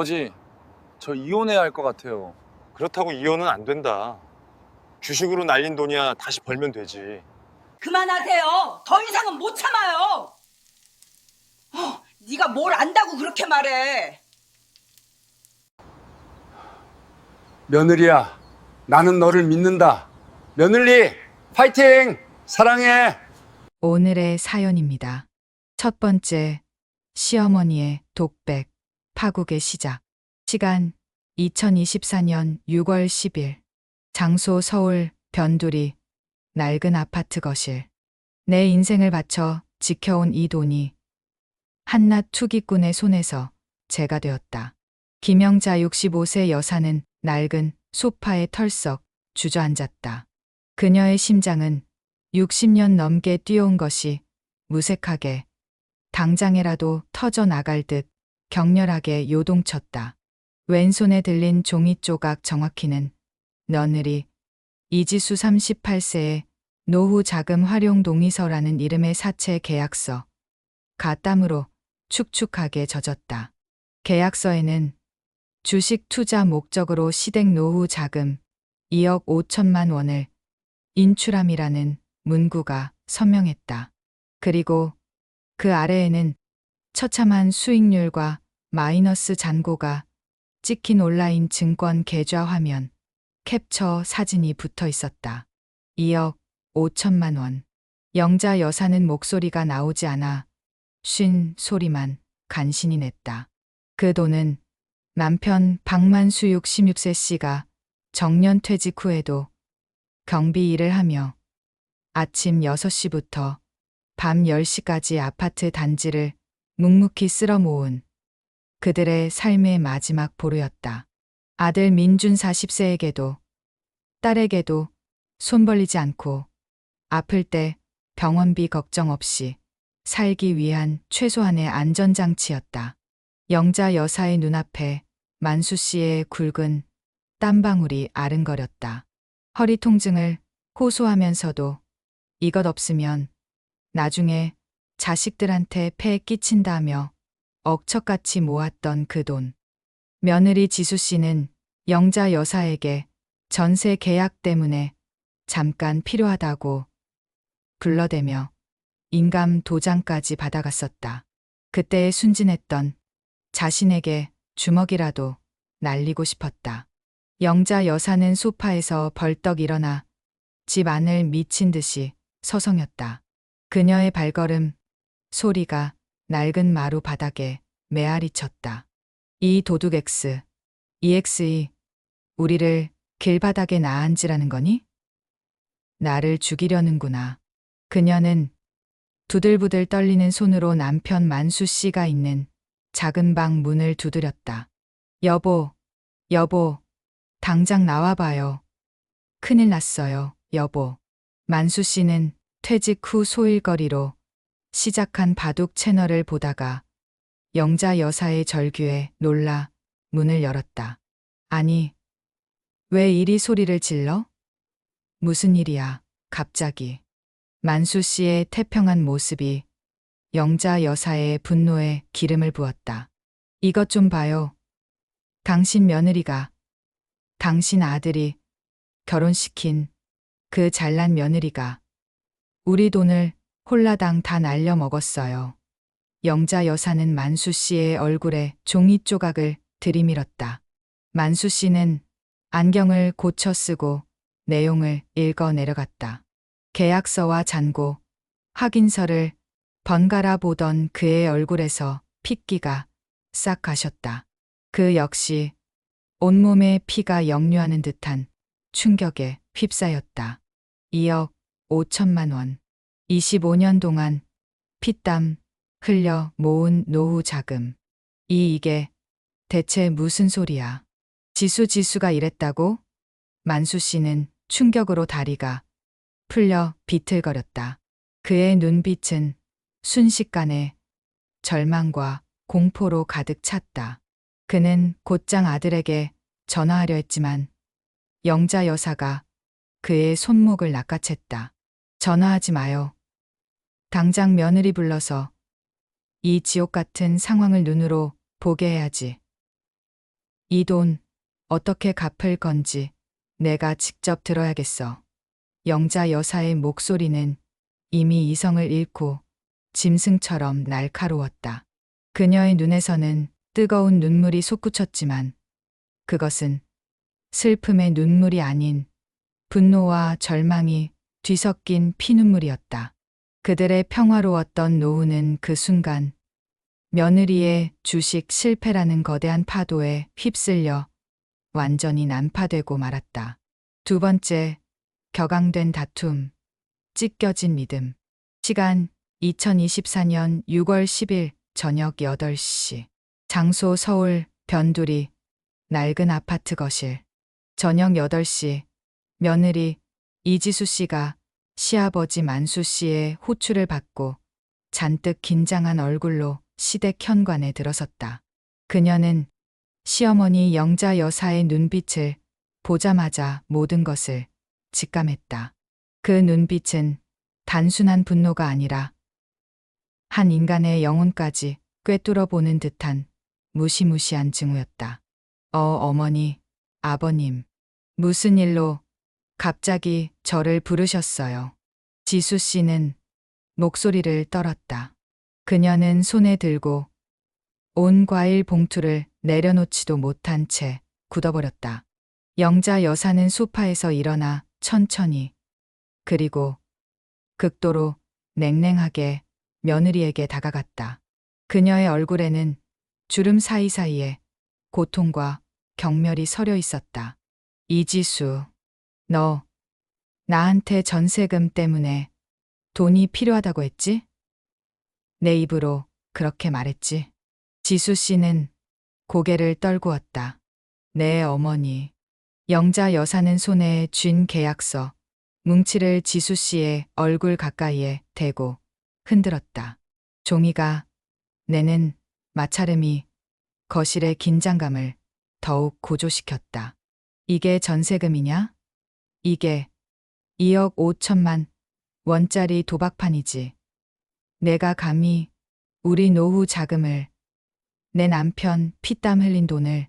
아버지, 저 이혼해야 할 것 같아요. 그렇다고 이혼은 안 된다. 주식으로 날린 돈이야 다시 벌면 되지. 그만하세요. 더 이상은 못 참아요. 네가 뭘 안다고 그렇게 말해. 며느리야, 나는 너를 믿는다. 며느리, 파이팅! 사랑해! 오늘의 사연입니다. 첫 번째, 시어머니의 독백, 파국의 시작. 시간 2024년 6월 10일. 장소 서울 변두리, 낡은 아파트 거실. 내 인생을 바쳐 지켜온 이 돈이 한낱 투기꾼의 손에서 재가 되었다. 김영자 65세 여사는 낡은 소파에 털썩 주저앉았다. 그녀의 심장은 60년 넘게 뛰어온 것이 무색하게 당장에라도 터져 나갈 듯 격렬하게 요동쳤다. 왼손에 들린 종이 조각 정확히는 며느리 이지수 38세의 노후 자금 활용 동의서라는 이름의 사채 계약서. 가땀으로 축축하게 젖었다. 계약서에는 주식 투자 목적으로 시댁 노후 자금 2억 5천만 원을 인출함이라는 문구가 선명했다. 그리고 그 아래에는 처참한 수익률과 마이너스 잔고가 찍힌 온라인 증권 계좌 화면, 캡처 사진이 붙어 있었다. 2억 5천만 원. 영자 여사는 목소리가 나오지 않아 쉰 소리만 간신히 냈다. 그 돈은 남편 박만수 66세 씨가 정년 퇴직 후에도 경비 일을 하며 아침 6시부터 밤 10시까지 아파트 단지를 묵묵히 쓸어 모은 그들의 삶의 마지막 보루였다. 아들 민준 40세에게도 딸에게도 손 벌리지 않고 아플 때 병원비 걱정 없이 살기 위한 최소한의 안전장치였다. 영자 여사의 눈앞에 만수 씨의 굵은 땀방울이 아른거렸다. 허리 통증을 호소하면서도 이것 없으면 나중에 자식들한테 폐 끼친다며 억척같이 모았던 그 돈. 며느리 지수 씨는 영자 여사에게 전세 계약 때문에 잠깐 필요하다고 불러대며 인감 도장까지 받아갔었다. 그때에 순진했던 자신에게 주먹이라도 날리고 싶었다. 영자 여사는 소파에서 벌떡 일어나 집 안을 미친 듯이 서성였다. 그녀의 발걸음 소리가 낡은 마루 바닥에 메아리 쳤다. 이 도둑 X, EX이 우리를 길바닥에 나앉으라는 거니? 나를 죽이려는구나. 그녀는 부들부들 떨리는 손으로 남편 만수 씨가 있는 작은 방 문을 두드렸다. 여보, 여보, 당장 나와봐요. 큰일 났어요, 여보. 만수 씨는 퇴직 후 소일거리로 시작한 바둑 채널을 보다가 영자 여사의 절규에 놀라 문을 열었다. 아니, 왜 이리 소리를 질러? 무슨 일이야, 갑자기. 만수 씨의 태평한 모습이 영자 여사의 분노에 기름을 부었다. 이것 좀 봐요. 당신 며느리가, 당신 아들이 결혼시킨 그 잘난 며느리가 우리 돈을 홀라당 다 날려 먹었어요. 영자 여사는 만수 씨의 얼굴에 종이 조각을 들이밀었다. 만수 씨는 안경을 고쳐 쓰고 내용을 읽어 내려갔다. 계약서와 잔고, 확인서를 번갈아 보던 그의 얼굴에서 핏기가 싹 가셨다. 그 역시 온몸에 피가 역류하는 듯한 충격에 휩싸였다. 2억 5천만 원. 25년 동안 피땀 흘려 모은 노후 자금. 이게 대체 무슨 소리야? 지수가 이랬다고? 만수 씨는 충격으로 다리가 풀려 비틀거렸다. 그의 눈빛은 순식간에 절망과 공포로 가득 찼다. 그는 곧장 아들에게 전화하려 했지만 영자 여사가 그의 손목을 낚아챘다. 전화하지 마요. 당장 며느리 불러서 이 지옥 같은 상황을 눈으로 보게 해야지. 이 돈 어떻게 갚을 건지 내가 직접 들어야겠어. 영자 여사의 목소리는 이미 이성을 잃고 짐승처럼 날카로웠다. 그녀의 눈에서는 뜨거운 눈물이 솟구쳤지만 그것은 슬픔의 눈물이 아닌 분노와 절망이 뒤섞인 피눈물이었다. 그들의 평화로웠던 노후는 그 순간 며느리의 주식 실패라는 거대한 파도에 휩쓸려 완전히 난파되고 말았다. 두 번째, 격앙된 다툼, 찢겨진 믿음. 시간 2024년 6월 10일 저녁 8시. 장소 서울 변두리 낡은 아파트 거실. 저녁 8시 며느리 이지수 씨가 시아버지 만수 씨의 호출을 받고 잔뜩 긴장한 얼굴로 시댁 현관에 들어섰다. 그녀는 시어머니 영자 여사의 눈빛을 보자마자 모든 것을 직감했다. 그 눈빛은 단순한 분노가 아니라 한 인간의 영혼까지 꿰뚫어 보는 듯한 무시무시한 증오였다. 어머니, 아버님, 무슨 일로 갑자기 저를 부르셨어요? 지수 씨는 목소리를 떨었다. 그녀는 손에 들고 온 과일 봉투를 내려놓지도 못한 채 굳어버렸다. 영자 여사는 소파에서 일어나 천천히 그리고 극도로 냉랭하게 며느리에게 다가갔다. 그녀의 얼굴에는 주름 사이사이에 고통과 경멸이 서려 있었다. 이지수, 너 나한테 전세금 때문에 돈이 필요하다고 했지? 내 입으로 그렇게 말했지. 지수 씨는 고개를 떨구었다. 네, 어머니. 영자 여사는 손에 쥔 계약서, 뭉치를 지수 씨의 얼굴 가까이에 대고 흔들었다. 종이가 내는 마찰음이 거실의 긴장감을 더욱 고조시켰다. 이게 전세금이냐? 이게 2억 5천만 원짜리 도박판이지. 내가 감히 우리 노후 자금을, 내 남편 피땀 흘린 돈을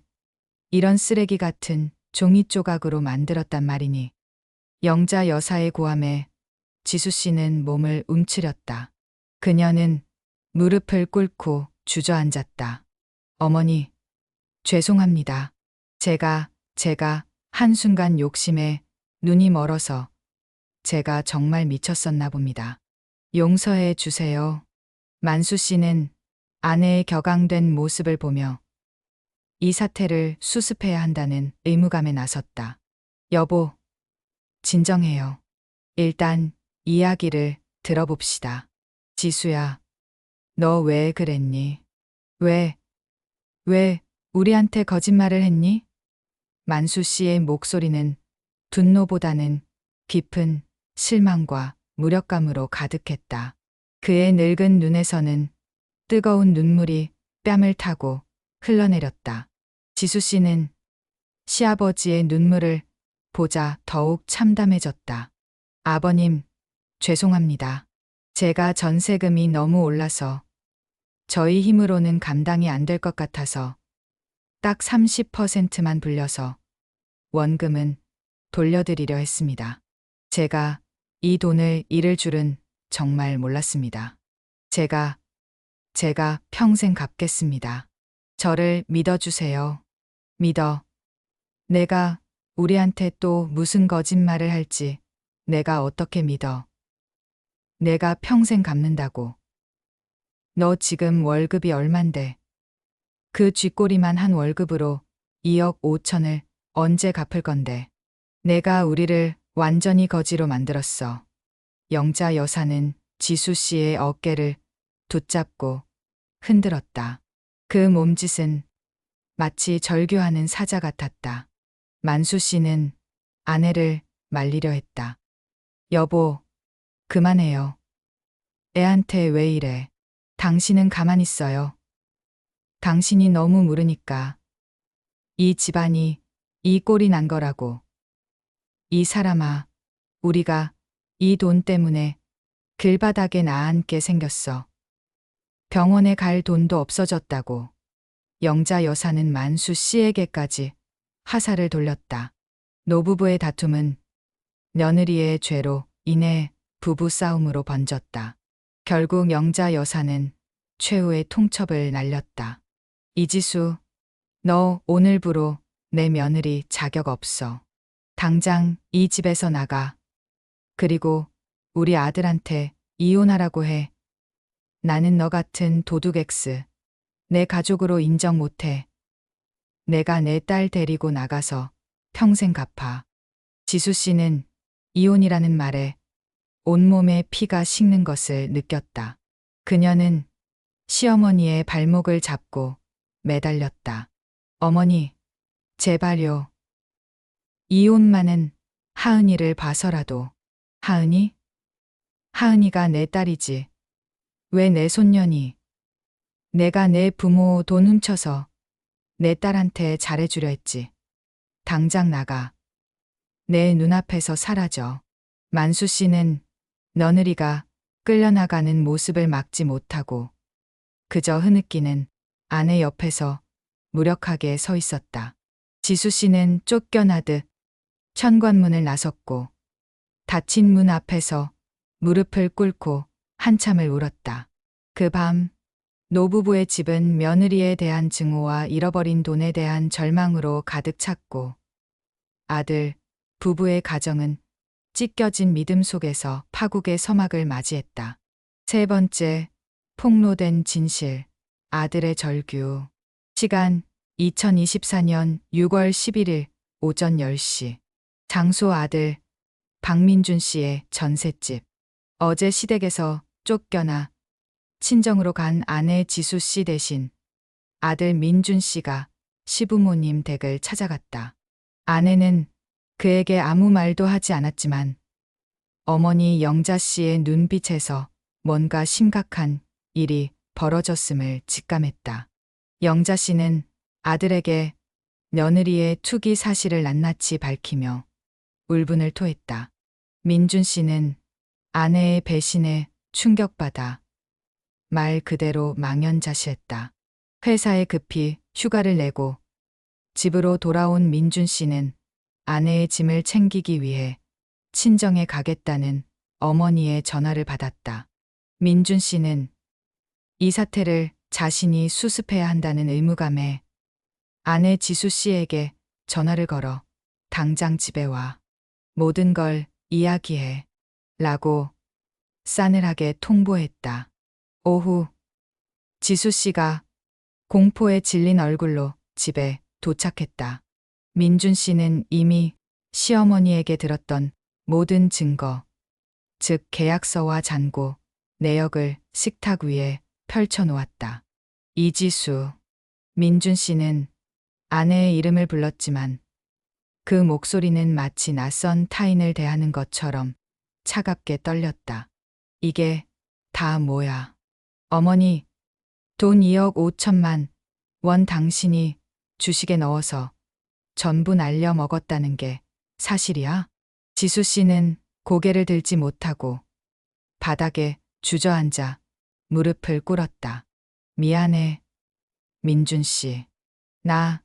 이런 쓰레기 같은 종이 조각으로 만들었단 말이니. 영자 여사의 고함에 지수 씨는 몸을 움츠렸다. 그녀는 무릎을 꿇고 주저앉았다. 어머니, 죄송합니다. 제가 한순간 욕심에 눈이 멀어서 제가 정말 미쳤었나 봅니다. 용서해 주세요. 만수 씨는 아내의 격앙된 모습을 보며 이 사태를 수습해야 한다는 의무감에 나섰다. 여보, 진정해요. 일단 이야기를 들어봅시다. 지수야, 너 왜 그랬니? 왜 우리한테 거짓말을 했니? 만수 씨의 목소리는 분노보다는 깊은 실망과 무력감으로 가득했다. 그의 늙은 눈에서는 뜨거운 눈물이 뺨을 타고 흘러내렸다. 지수 씨는 시아버지의 눈물을 보자 더욱 참담해졌다. 아버님, 죄송합니다. 제가 전세금이 너무 올라서 저희 힘으로는 감당이 안 될 것 같아서 딱 30%만 불려서 원금은 돌려드리려 했습니다. 제가 이 돈을 잃을 줄은 정말 몰랐습니다. 제가 평생 갚겠습니다. 저를 믿어주세요. 믿어. 내가 우리한테 또 무슨 거짓말을 할지 내가 어떻게 믿어. 내가 평생 갚는다고. 너 지금 월급이 얼만데. 그 쥐꼬리만 한 월급으로 2억 5천을 언제 갚을 건데. 내가 우리를 완전히 거지로 만들었어. 영자 여사는 지수 씨의 어깨를 붙잡고 흔들었다. 그 몸짓은 마치 절규하는 사자 같았다. 만수 씨는 아내를 말리려 했다. 여보, 그만해요. 애한테 왜 이래? 당신은 가만히 있어요. 당신이 너무 모르니까. 이 집안이 이 꼴이 난 거라고. 이 사람아, 우리가 이 돈 때문에 길바닥에 나앉게 생겼어. 병원에 갈 돈도 없어졌다고. 영자 여사는 만수 씨에게까지 화살을 돌렸다. 노부부의 다툼은 며느리의 죄로 인해 부부 싸움으로 번졌다. 결국 영자 여사는 최후의 통첩을 날렸다. 이지수, 너 오늘부로 내 며느리 자격 없어. 당장 이 집에서 나가. 그리고 우리 아들한테 이혼하라고 해. 나는 너 같은 도둑엑스 내 가족으로 인정 못해. 내가 내 딸 데리고 나가서 평생 갚아. 지수 씨는 이혼이라는 말에 온몸에 피가 식는 것을 느꼈다. 그녀는 시어머니의 발목을 잡고 매달렸다. 어머니, 제발요. 이혼만은 하은이를 봐서라도. 하은이? 하은이가 내 딸이지. 왜 내 손녀니? 내가 내 부모 돈 훔쳐서 내 딸한테 잘해주려 했지. 당장 나가. 내 눈앞에서 사라져. 만수 씨는 며느리가 끌려나가는 모습을 막지 못하고 그저 흐느끼는 아내 옆에서 무력하게 서 있었다. 지수 씨는 쫓겨나듯 현관문을 나섰고 닫힌 문 앞에서 무릎을 꿇고 한참을 울었다. 그 밤 노부부의 집은 며느리에 대한 증오와 잃어버린 돈에 대한 절망으로 가득 찼고 아들, 부부의 가정은 찢겨진 믿음 속에서 파국의 서막을 맞이했다. 세 번째, 폭로된 진실, 아들의 절규. 시간 2024년 6월 11일 오전 10시. 장소 아들, 박민준 씨의 전셋집. 어제 시댁에서 쫓겨나 친정으로 간 아내 지수 씨 대신 아들 민준 씨가 시부모님 댁을 찾아갔다. 아내는 그에게 아무 말도 하지 않았지만 어머니 영자 씨의 눈빛에서 뭔가 심각한 일이 벌어졌음을 직감했다. 영자 씨는 아들에게 며느리의 투기 사실을 낱낱이 밝히며 울분을 토했다. 민준 씨는 아내의 배신에 충격받아 말 그대로 망연자실했다. 회사에 급히 휴가를 내고 집으로 돌아온 민준 씨는 아내의 짐을 챙기기 위해 친정에 가겠다는 어머니의 전화를 받았다. 민준 씨는 이 사태를 자신이 수습해야 한다는 의무감에 아내 지수 씨에게 전화를 걸어 당장 집에 와. 모든 걸 이야기해. 라고 싸늘하게 통보했다. 오후 지수 씨가 공포에 질린 얼굴로 집에 도착했다. 민준 씨는 이미 시어머니에게 들었던 모든 증거, 즉 계약서와 잔고, 내역을 식탁 위에 펼쳐놓았다. 이지수. 민준 씨는 아내의 이름을 불렀지만 그 목소리는 마치 낯선 타인을 대하는 것처럼 차갑게 떨렸다. 이게 다 뭐야? 어머니, 돈 2억 5천만 원 당신이 주식에 넣어서 전부 날려 먹었다는 게 사실이야? 지수 씨는 고개를 들지 못하고 바닥에 주저앉아 무릎을 꿇었다. 미안해, 민준 씨. 나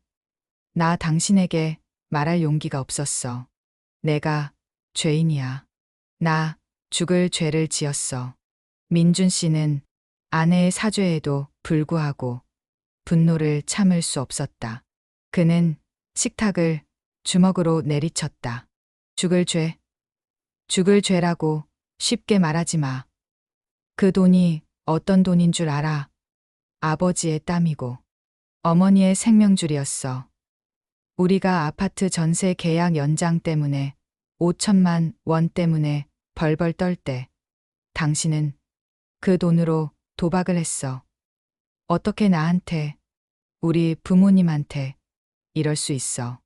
당신에게 말할 용기가 없었어. 내가 죄인이야. 나 죽을 죄를 지었어. 민준 씨는 아내의 사죄에도 불구하고 분노를 참을 수 없었다. 그는 식탁을 주먹으로 내리쳤다. 죽을 죄. 죽을 죄라고 쉽게 말하지 마. 그 돈이 어떤 돈인 줄 알아? 아버지의 땀이고 어머니의 생명줄이었어. 우리가 아파트 전세 계약 연장 때문에 5천만 원 때문에 벌벌 떨 때 당신은 그 돈으로 도박을 했어. 어떻게 나한테, 우리 부모님한테 이럴 수 있어.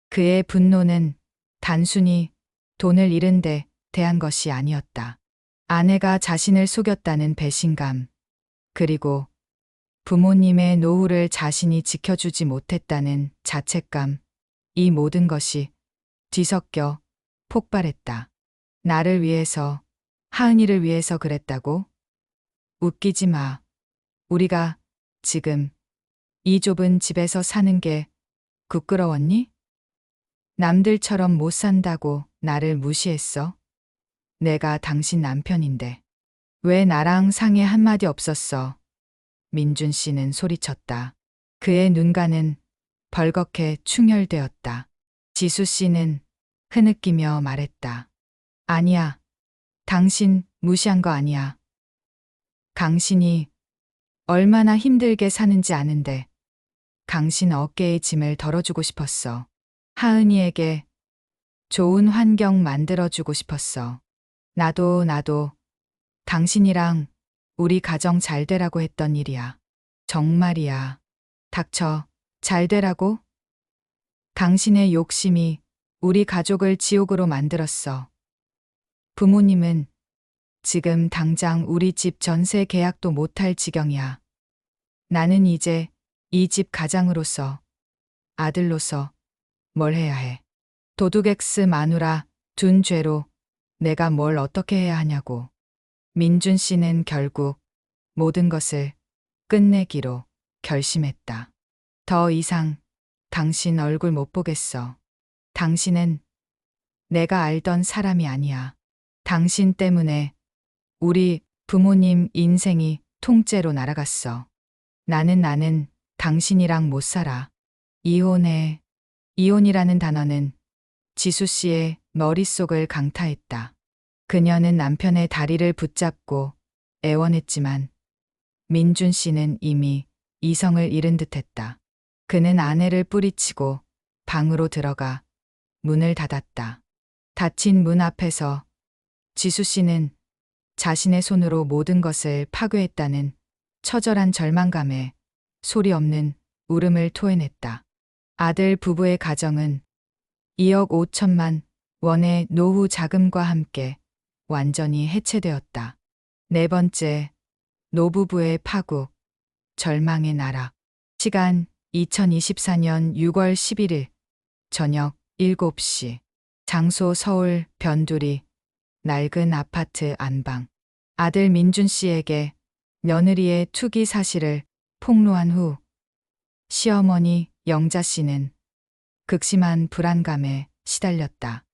그의 분노는 단순히 돈을 잃은 데 대한 것이 아니었다. 아내가 자신을 속였다는 배신감, 그리고 부모님의 노후를 자신이 지켜주지 못했다는 자책감, 이 모든 것이 뒤섞여 폭발했다. 나를 위해서, 하은이를 위해서 그랬다고? 웃기지 마. 우리가 지금 이 좁은 집에서 사는 게 부끄러웠니? 남들처럼 못 산다고 나를 무시했어? 내가 당신 남편인데. 왜 나랑 상의 한마디 없었어? 민준 씨는 소리쳤다. 그의 눈가는 벌겋게 충혈되었다. 지수 씨는 흐느끼며 말했다. 아니야. 당신 무시한 거 아니야. 당신이 얼마나 힘들게 사는지 아는데 당신 어깨의 짐을 덜어주고 싶었어. 하은이에게 좋은 환경 만들어주고 싶었어. 나도 당신이랑 우리 가정 잘 되라고 했던 일이야. 정말이야. 닥쳐. 잘 되라고? 당신의 욕심이 우리 가족을 지옥으로 만들었어. 부모님은 지금 당장 우리 집 전세 계약도 못할 지경이야. 나는 이제 이 집 가장으로서, 아들로서 뭘 해야 해. 도둑엑스 마누라 둔 죄로 내가 뭘 어떻게 해야 하냐고. 민준 씨는 결국 모든 것을 끝내기로 결심했다. 더 이상 당신 얼굴 못 보겠어. 당신은 내가 알던 사람이 아니야. 당신 때문에 우리 부모님 인생이 통째로 날아갔어. 나는 당신이랑 못 살아. 이혼해. 이혼이라는 단어는 지수 씨의 머릿속을 강타했다. 그녀는 남편의 다리를 붙잡고 애원했지만 민준 씨는 이미 이성을 잃은 듯했다. 그는 아내를 뿌리치고 방으로 들어가 문을 닫았다. 닫힌 문 앞에서 지수 씨는 자신의 손으로 모든 것을 파괴했다는 처절한 절망감에 소리 없는 울음을 토해냈다. 아들 부부의 가정은 2억 5천만 원의 노후 자금과 함께 완전히 해체되었다. 네 번째, 노부부의 파국, 절망의 나락. 시간 2024년 6월 11일 저녁 7시. 장소 서울 변두리 낡은 아파트 안방. 아들 민준 씨에게 며느리의 투기 사실을 폭로한 후 시어머니 영자 씨는 극심한 불안감에 시달렸다.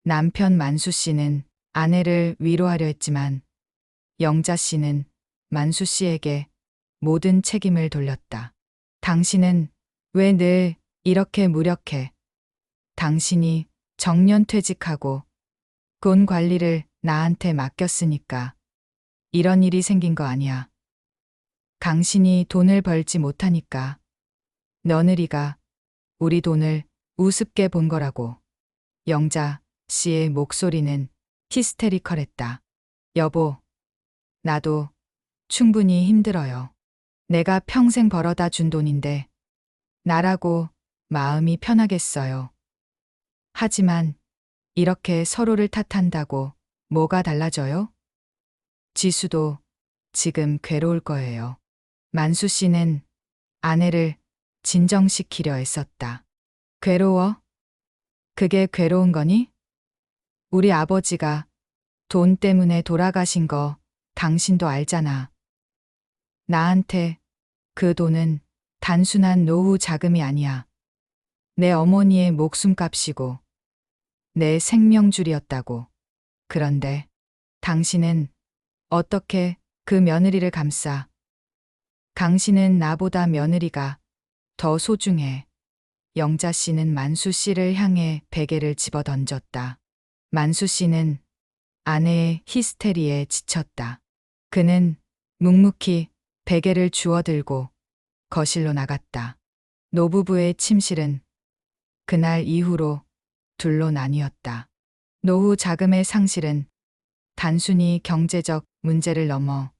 남편 만수 씨는 아내를 위로하려 했지만 영자 씨는 만수 씨에게 모든 책임을 돌렸다. 당신은 왜 늘 이렇게 무력해? 당신이 정년퇴직하고 돈 관리를 나한테 맡겼으니까 이런 일이 생긴 거 아니야. 당신이 돈을 벌지 못하니까 며느리가 우리 돈을 우습게 본 거라고. 영자 씨의 목소리는 히스테리컬했다. 여보, 나도 충분히 힘들어요. 내가 평생 벌어다 준 돈인데 나라고 마음이 편하겠어요. 하지만 이렇게 서로를 탓한다고 뭐가 달라져요? 지수도 지금 괴로울 거예요. 만수 씨는 아내를 진정시키려 애썼다. 괴로워? 그게 괴로운 거니? 우리 아버지가 돈 때문에 돌아가신 거 당신도 알잖아. 나한테 그 돈은 단순한 노후 자금이 아니야. 내 어머니의 목숨값이고 내 생명줄이었다고. 그런데 당신은 어떻게 그 며느리를 감싸? 당신은 나보다 며느리가 더 소중해. 영자 씨는 만수 씨를 향해 베개를 집어 던졌다. 만수 씨는 아내의 히스테리에 지쳤다. 그는 묵묵히 베개를 주워들고 거실로 나갔다. 노부부의 침실은 그날 이후로 둘로 나뉘었다. 노후 자금의 상실은 단순히 경제적 문제를 넘어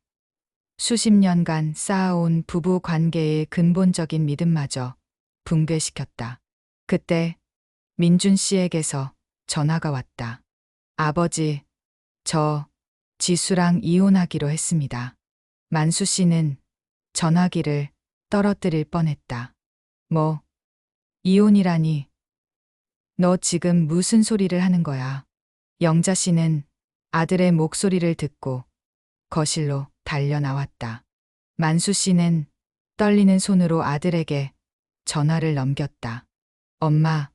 수십 년간 쌓아온 부부 관계의 근본적인 믿음마저 붕괴시켰다. 그때 민준 씨에게서 전화가 왔다. 아버지, 저 지수랑 이혼하기로 했습니다. 만수 씨는 전화기를 떨어뜨릴 뻔했다. 뭐, 이혼이라니. 너 지금 무슨 소리를 하는 거야? 영자 씨는 아들의 목소리를 듣고 거실로 달려 나왔다. 만수 씨는 떨리는 손으로 아들에게 전화를 넘겼다. 엄마,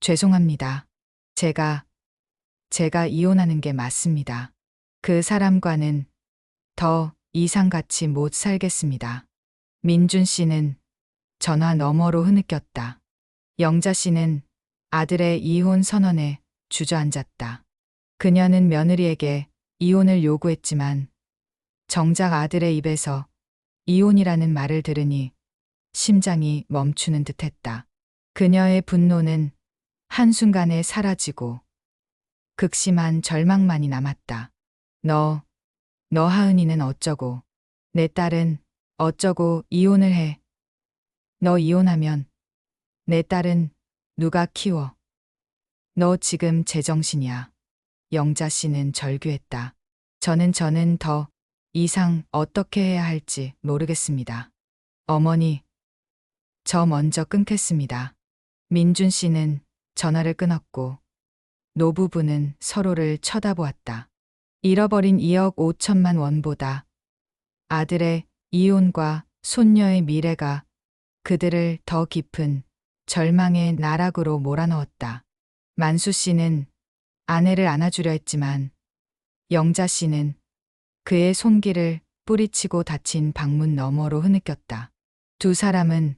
죄송합니다. 제가 이혼하는 게 맞습니다. 그 사람과는 더 이상 같이 못 살겠습니다. 민준 씨는 전화 너머로 흐느꼈다. 영자 씨는 아들의 이혼 선언에 주저앉았다. 그녀는 며느리에게 이혼을 요구했지만 정작 아들의 입에서 이혼이라는 말을 들으니 심장이 멈추는 듯했다. 그녀의 분노는 한순간에 사라지고 극심한 절망만이 남았다. 너 하은이는 어쩌고, 내 딸은 어쩌고 이혼을 해. 너 이혼하면 내 딸은 누가 키워? 너 지금 제정신이야. 영자 씨는 절규했다. 저는 더 이상 어떻게 해야 할지 모르겠습니다. 어머니, 저 먼저 끊겠습니다. 민준 씨는 전화를 끊었고 노부부는 서로를 쳐다보았다. 잃어버린 2억 5천만 원보다 아들의 이혼과 손녀의 미래가 그들을 더 깊은 절망의 나락으로 몰아넣었다. 만수 씨는 아내를 안아주려 했지만 영자 씨는 그의 손길을 뿌리치고 닫힌 방문 너머로 흐느꼈다. 두 사람은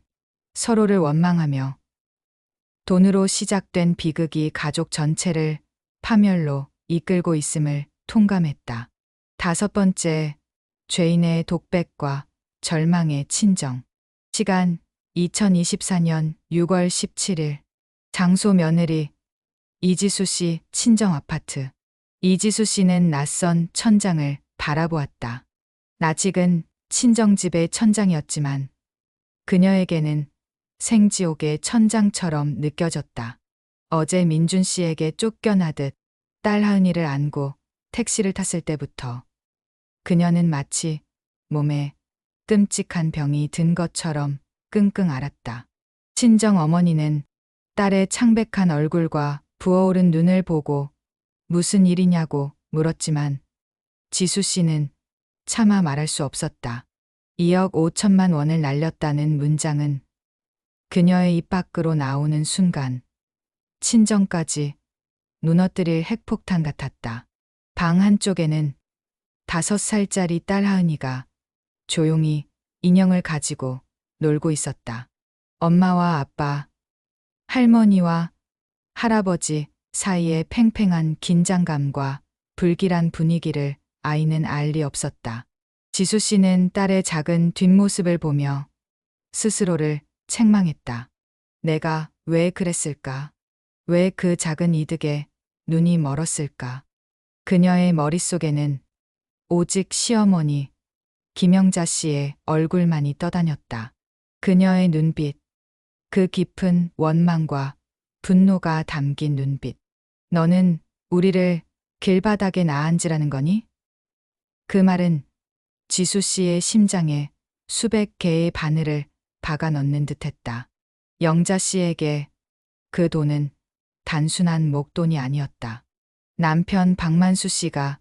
서로를 원망하며 돈으로 시작된 비극이 가족 전체를 파멸로 이끌고 있음을 통감했다. 5번째, 죄인의 독백과 절망의 친정. 시간 2024년 6월 17일. 장소 며느리 이지수 씨 친정 아파트. 이지수 씨는 낯선 천장을 바라보았다. 낯익은 친정집의 천장이었지만 그녀에게는 생지옥의 천장처럼 느껴졌다. 어제 민준 씨에게 쫓겨나듯 딸 하은이를 안고 택시를 탔을 때부터 그녀는 마치 몸에 끔찍한 병이 든 것처럼 끙끙 앓았다. 친정 어머니는 딸의 창백한 얼굴과 부어오른 눈을 보고 무슨 일이냐고 물었지만 지수 씨는 차마 말할 수 없었다. 2억 5천만 원을 날렸다는 문장은 그녀의 입 밖으로 나오는 순간 친정까지 무너뜨릴 핵폭탄 같았다. 방 한쪽에는 5살짜리 딸 하은이가 조용히 인형을 가지고 놀고 있었다. 엄마와 아빠, 할머니와 할아버지 사이의 팽팽한 긴장감과 불길한 분위기를 아이는 알 리 없었다. 지수 씨는 딸의 작은 뒷모습을 보며 스스로를 책망했다. 내가 왜 그랬을까? 왜 그 작은 이득에 눈이 멀었을까? 그녀의 머릿속에는 오직 시어머니 김영자 씨의 얼굴만이 떠다녔다. 그녀의 눈빛, 그 깊은 원망과 분노가 담긴 눈빛. 너는 우리를 길바닥에 나앉으라는 거니? 그 말은 지수 씨의 심장에 수백 개의 바늘을 박아 넣는 듯했다. 영자 씨에게 그 돈은 단순한 목돈이 아니었다. 남편 박만수 씨가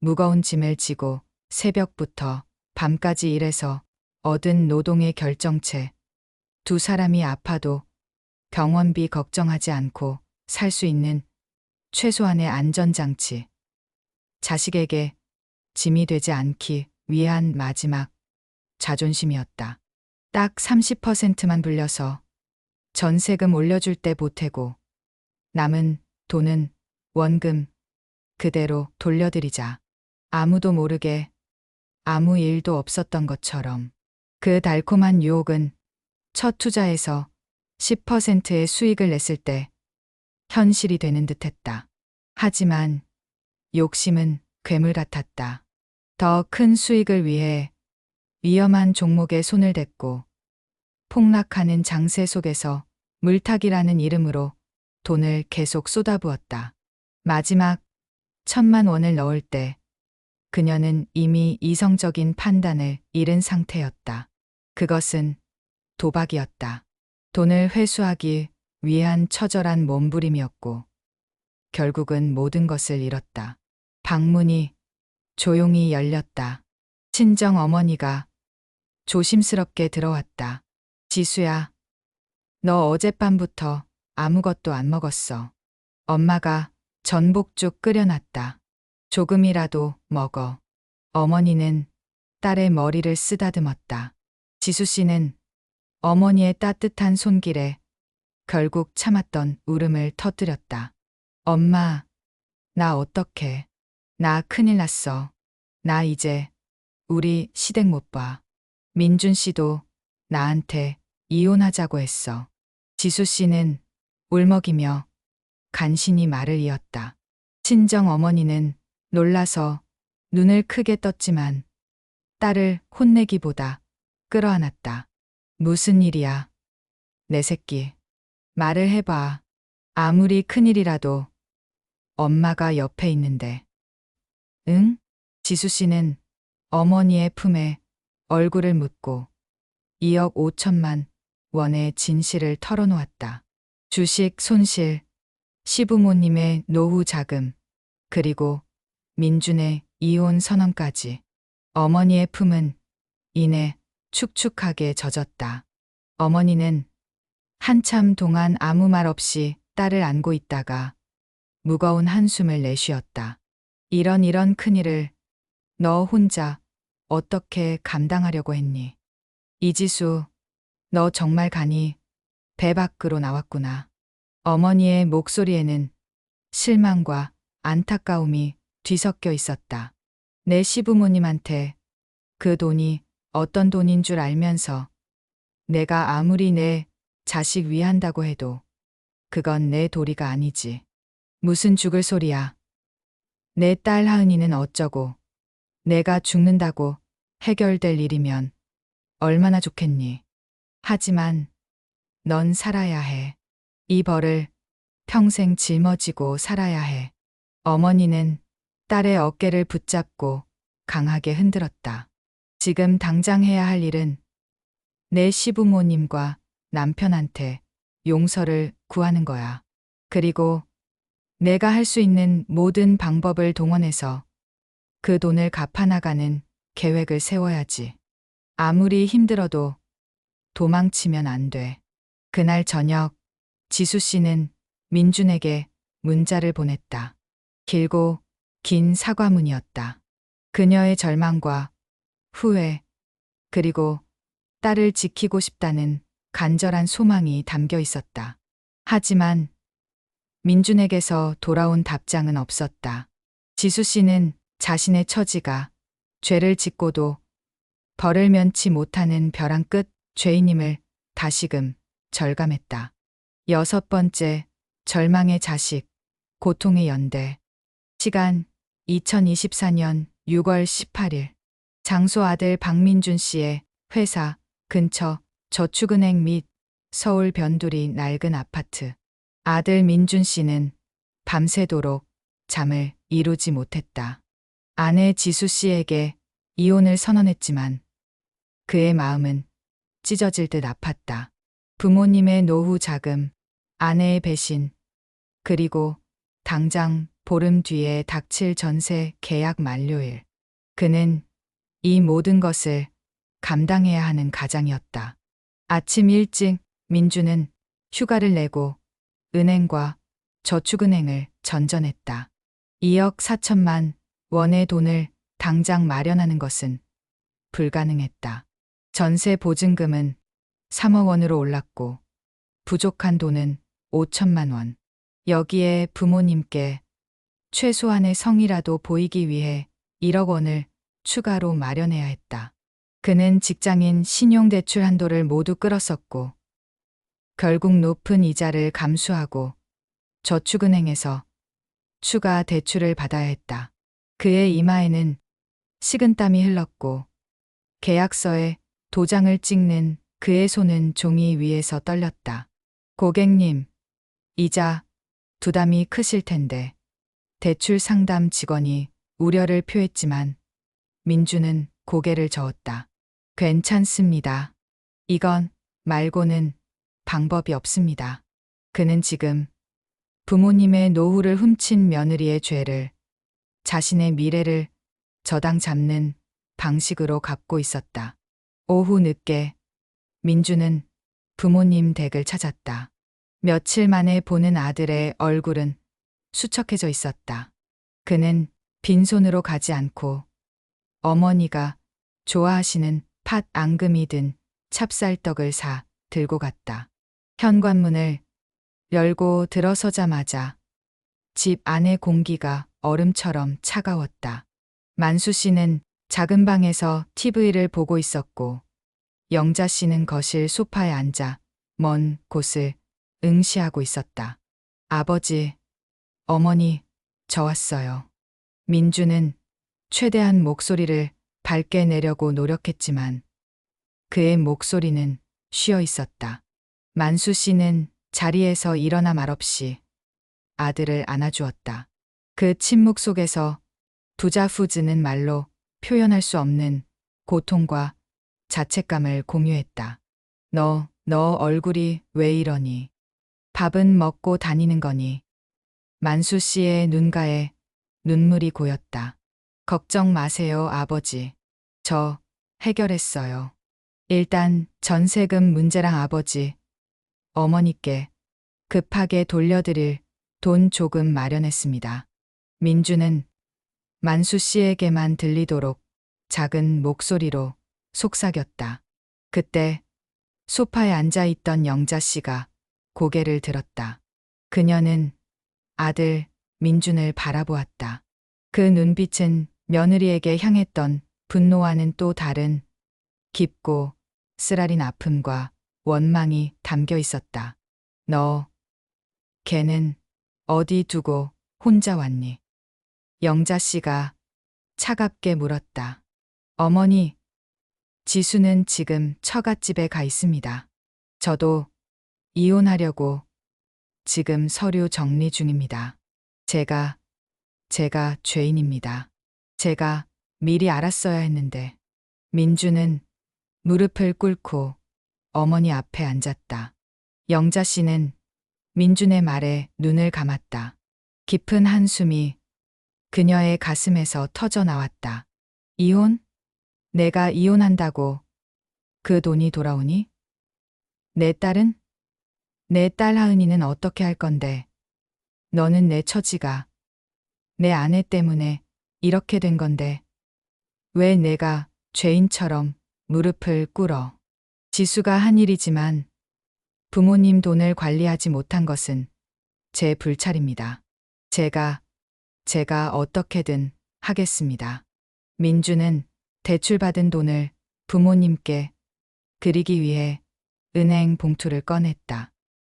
무거운 짐을 지고 새벽부터 밤까지 일해서 얻은 노동의 결정체. 두 사람이 아파도 병원비 걱정하지 않고 살 수 있는 최소한의 안전장치. 자식에게 짐이 되지 않기 위한 마지막 자존심이었다. 딱 30%만 불려서 전세금 올려줄 때 보태고 남은 돈은 원금 그대로 돌려드리자. 아무도 모르게 아무 일도 없었던 것처럼. 그 달콤한 유혹은 첫 투자에서 10%의 수익을 냈을 때 현실이 되는 듯했다. 하지만 욕심은 괴물 같았다. 더 큰 수익을 위해 위험한 종목에 손을 댔고 폭락하는 장세 속에서 물타기라는 이름으로 돈을 계속 쏟아부었다. 마지막 1,000만 원을 넣을 때 그녀는 이미 이성적인 판단을 잃은 상태였다. 그것은 도박이었다. 돈을 회수하기 위한 처절한 몸부림이었고 결국은 모든 것을 잃었다. 방문이 조용히 열렸다. 친정 어머니가 조심스럽게 들어왔다. 지수야, 너 어젯밤부터 아무것도 안 먹었어. 엄마가 전복죽 끓여놨다. 조금이라도 먹어. 어머니는 딸의 머리를 쓰다듬었다. 지수 씨는 어머니의 따뜻한 손길에 결국 참았던 울음을 터뜨렸다. 엄마, 나 어떡해. 나 큰일 났어. 나 이제 우리 시댁 못 봐. 민준 씨도 나한테 이혼하자고 했어. 지수 씨는 울먹이며 간신히 말을 이었다. 친정 어머니는 놀라서 눈을 크게 떴지만 딸을 혼내기보다 끌어안았다. 무슨 일이야? 내 새끼. 말을 해봐. 아무리 큰일이라도 엄마가 옆에 있는데. 응? 지수 씨는 어머니의 품에 얼굴을 묻고 2억 5천만 원의 진실을 털어놓았다. 주식 손실, 시부모님의 노후 자금, 그리고 민준의 이혼 선언까지. 어머니의 품은 이내 축축하게 젖었다. 어머니는 한참 동안 아무 말 없이 딸을 안고 있다가 무거운 한숨을 내쉬었다. 이런 큰일을 너 혼자 어떻게 감당하려고 했니? 이지수, 너 정말 간이 배 밖으로 나왔구나. 어머니의 목소리에는 실망과 안타까움이 뒤섞여 있었다. 내 시부모님한테 그 돈이 어떤 돈인 줄 알면서 내가 아무리 내 자식 위한다고 해도 그건 내 도리가 아니지. 무슨 죽을 소리야. 내 딸 하은이는 어쩌고. 내가 죽는다고 해결될 일이면 얼마나 좋겠니. 하지만 넌 살아야 해. 이 벌을 평생 짊어지고 살아야 해. 어머니는 딸의 어깨를 붙잡고 강하게 흔들었다. 지금 당장 해야 할 일은 내 시부모님과 남편한테 용서를 구하는 거야. 그리고 내가 할 수 있는 모든 방법을 동원해서 그 돈을 갚아나가는 계획을 세워야지. 아무리 힘들어도 도망치면 안 돼. 그날 저녁 지수 씨는 민준에게 문자를 보냈다. 길고 긴 사과문이었다. 그녀의 절망과 후회, 그리고 딸을 지키고 싶다는 간절한 소망이 담겨 있었다. 하지만 민준에게서 돌아온 답장은 없었다. 지수 씨는 자신의 처지가 죄를 짓고도 벌을 면치 못하는 벼랑 끝 죄인임을 다시금 절감했다. 6번째, 절망의 자식, 고통의 연대. 시간 2024년 6월 18일. 장소 아들 박민준 씨의 회사 근처 저축은행 및 서울 변두리 낡은 아파트. 아들 민준 씨는 밤새도록 잠을 이루지 못했다. 아내 지수 씨에게 이혼을 선언했지만 그의 마음은 찢어질 듯 아팠다. 부모님의 노후 자금, 아내의 배신, 그리고 당장 보름 뒤에 닥칠 전세 계약 만료일. 그는 이 모든 것을 감당해야 하는 가장이었다. 아침 일찍 민주는 휴가를 내고 은행과 저축은행을 전전했다. 2억 4천만 원의 돈을 당장 마련하는 것은 불가능했다. 전세 보증금은 3억 원으로 올랐고 부족한 돈은 5천만 원. 여기에 부모님께 최소한의 성이라도 보이기 위해 1억 원을 추가로 마련해야 했다. 그는 직장인 신용대출 한도를 모두 끌었었고 결국 높은 이자를 감수하고 저축은행에서 추가 대출을 받아야 했다. 그의 이마에는 식은땀이 흘렀고 계약서에 도장을 찍는 그의 손은 종이 위에서 떨렸다. 고객님, 이자 부담이 크실 텐데. 대출 상담 직원이 우려를 표했지만 민주는 고개를 저었다. 괜찮습니다. 이건 말고는 방법이 없습니다. 그는 지금 부모님의 노후를 훔친 며느리의 죄를 자신의 미래를 저당 잡는 방식으로 갚고 있었다. 오후 늦게 민주는 부모님 댁을 찾았다. 며칠 만에 보는 아들의 얼굴은 수척해져 있었다. 그는 빈손으로 가지 않고 어머니가 좋아하시는 팥 앙금이 든 찹쌀떡을 사 들고 갔다. 현관문을 열고 들어서자마자 집 안의 공기가 얼음처럼 차가웠다. 만수 씨는 작은 방에서 TV를 보고 있었고 영자 씨는 거실 소파에 앉아 먼 곳을 응시하고 있었다. 아버지, 어머니, 저 왔어요. 민주는 최대한 목소리를 밝게 내려고 노력했지만 그의 목소리는 쉬어 있었다. 만수 씨는 자리에서 일어나 말없이 아들을 안아주었다. 그 침묵 속에서 부자후즈는 말로 표현할 수 없는 고통과 자책감을 공유했다. 너 얼굴이 왜 이러니? 밥은 먹고 다니는 거니? 만수 씨의 눈가에 눈물이 고였다. 걱정 마세요, 아버지. 저 해결했어요. 일단 전세금 문제랑 아버지, 어머니께 급하게 돌려드릴 돈 조금 마련했습니다. 민주는 만수 씨에게만 들리도록 작은 목소리로 속삭였다. 그때 소파에 앉아 있던 영자 씨가 고개를 들었다. 그녀는 아들 민준을 바라보았다. 그 눈빛은 며느리에게 향했던 분노와는 또 다른 깊고 쓰라린 아픔과 원망이 담겨 있었다. 너, 걔는 어디 두고 혼자 왔니? 영자 씨가 차갑게 물었다. 어머니, 지수는 지금 처갓집에 가 있습니다. 저도 이혼하려고 지금 서류 정리 중입니다. 제가 죄인입니다. 제가 미리 알았어야 했는데. 민주는 무릎을 꿇고 어머니 앞에 앉았다. 영자 씨는 민준의 말에 눈을 감았다. 깊은 한숨이 그녀의 가슴에서 터져 나왔다. 이혼? 내가 이혼한다고 그 돈이 돌아오니? 내 딸은? 내 딸 하은이는 어떻게 할 건데? 너는 내 처지가 내 아내 때문에 이렇게 된 건데 왜 내가 죄인처럼 무릎을 꿇어? 지수가 한 일이지만 부모님 돈을 관리하지 못한 것은 제 불찰입니다. 제가 어떻게든 하겠습니다. 민주는 대출받은 돈을 부모님께 드리기 위해 은행 봉투를 꺼냈다.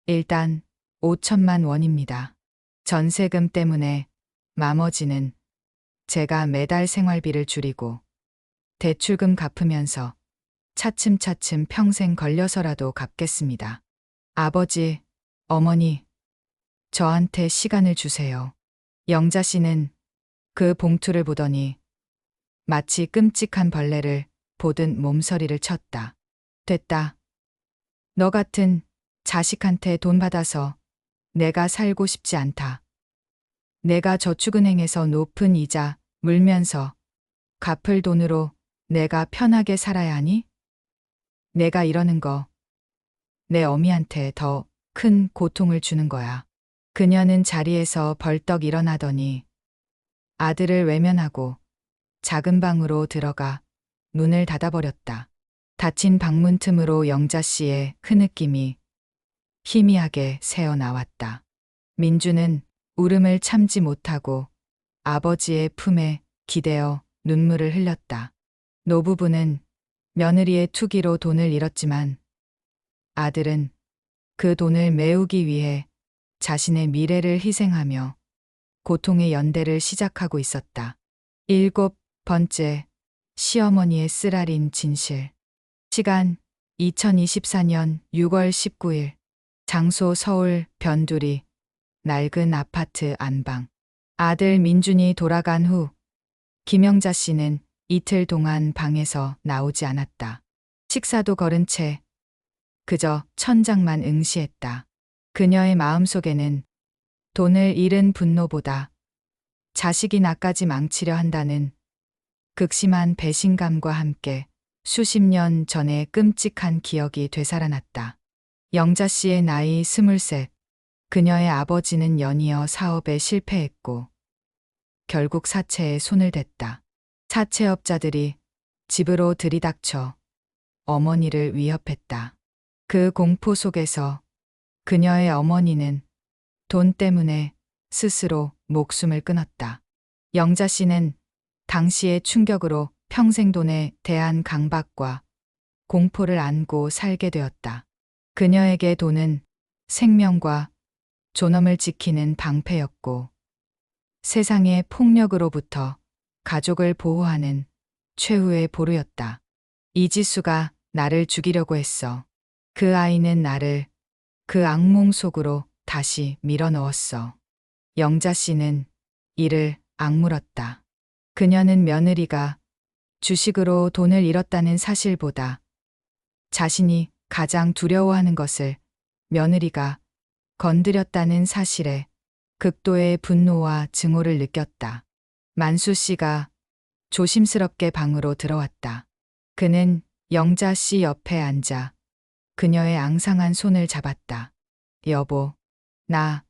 일단 5천만 원입니다. 전세금 때문에 나머지는 제가 매달 생활비를 줄이고 대출금 갚으면서 차츰차츰 평생 걸려서라도 갚겠습니다. 아버지, 어머니, 저한테 시간을 주세요. 영자 씨는 그 봉투를 보더니 마치 끔찍한 벌레를 보듯 몸서리를 쳤다. 됐다. 너 같은 자식한테 돈 받아서 내가 살고 싶지 않다. 내가 저축은행에서 높은 이자 물면서 갚을 돈으로 내가 편하게 살아야 하니? 내가 이러는 거 내 어미한테 더 큰 고통을 주는 거야. 그녀는 자리에서 벌떡 일어나더니 아들을 외면하고 작은 방으로 들어가 문을 닫아버렸다. 닫힌 방문 틈으로 영자 씨의 흐느낌이 희미하게 새어나왔다. 민주는 울음을 참지 못하고 아버지의 품에 기대어 눈물을 흘렸다. 노부부는 며느리의 투기로 돈을 잃었지만 아들은 그 돈을 메우기 위해 자신의 미래를 희생하며 고통의 연대를 시작하고 있었다. 7번째, 시어머니의 쓰라린 진실. 시간 2024년 6월 19일. 장소 서울 변두리. 낡은 아파트 안방. 아들 민준이 돌아간 후 김영자 씨는 이틀 동안 방에서 나오지 않았다. 식사도 거른 채 그저 천장만 응시했다. 그녀의 마음속에는 돈을 잃은 분노보다 자식이 나까지 망치려 한다는 극심한 배신감과 함께 수십 년 전의 끔찍한 기억이 되살아났다. 영자 씨의 나이 23, 그녀의 아버지는 연이어 사업에 실패했고 결국 사채에 손을 댔다. 사채업자들이 집으로 들이닥쳐 어머니를 위협했다. 그 공포 속에서 그녀의 어머니는 돈 때문에 스스로 목숨을 끊었다. 영자 씨는 당시의 충격으로 평생 돈에 대한 강박과 공포를 안고 살게 되었다. 그녀에게 돈은 생명과 존엄을 지키는 방패였고 세상의 폭력으로부터 가족을 보호하는 최후의 보루였다. 이지수가 나를 죽이려고 했어. 그 아이는 나를 그 악몽 속으로 다시 밀어넣었어. 영자 씨는 이를 악물었다. 그녀는 며느리가 주식으로 돈을 잃었다는 사실보다 자신이 가장 두려워하는 것을 며느리가 건드렸다는 사실에 극도의 분노와 증오를 느꼈다. 만수 씨가 조심스럽게 방으로 들어왔다. 그는 영자 씨 옆에 앉아 그녀의 앙상한 손을 잡았다. 여보, 나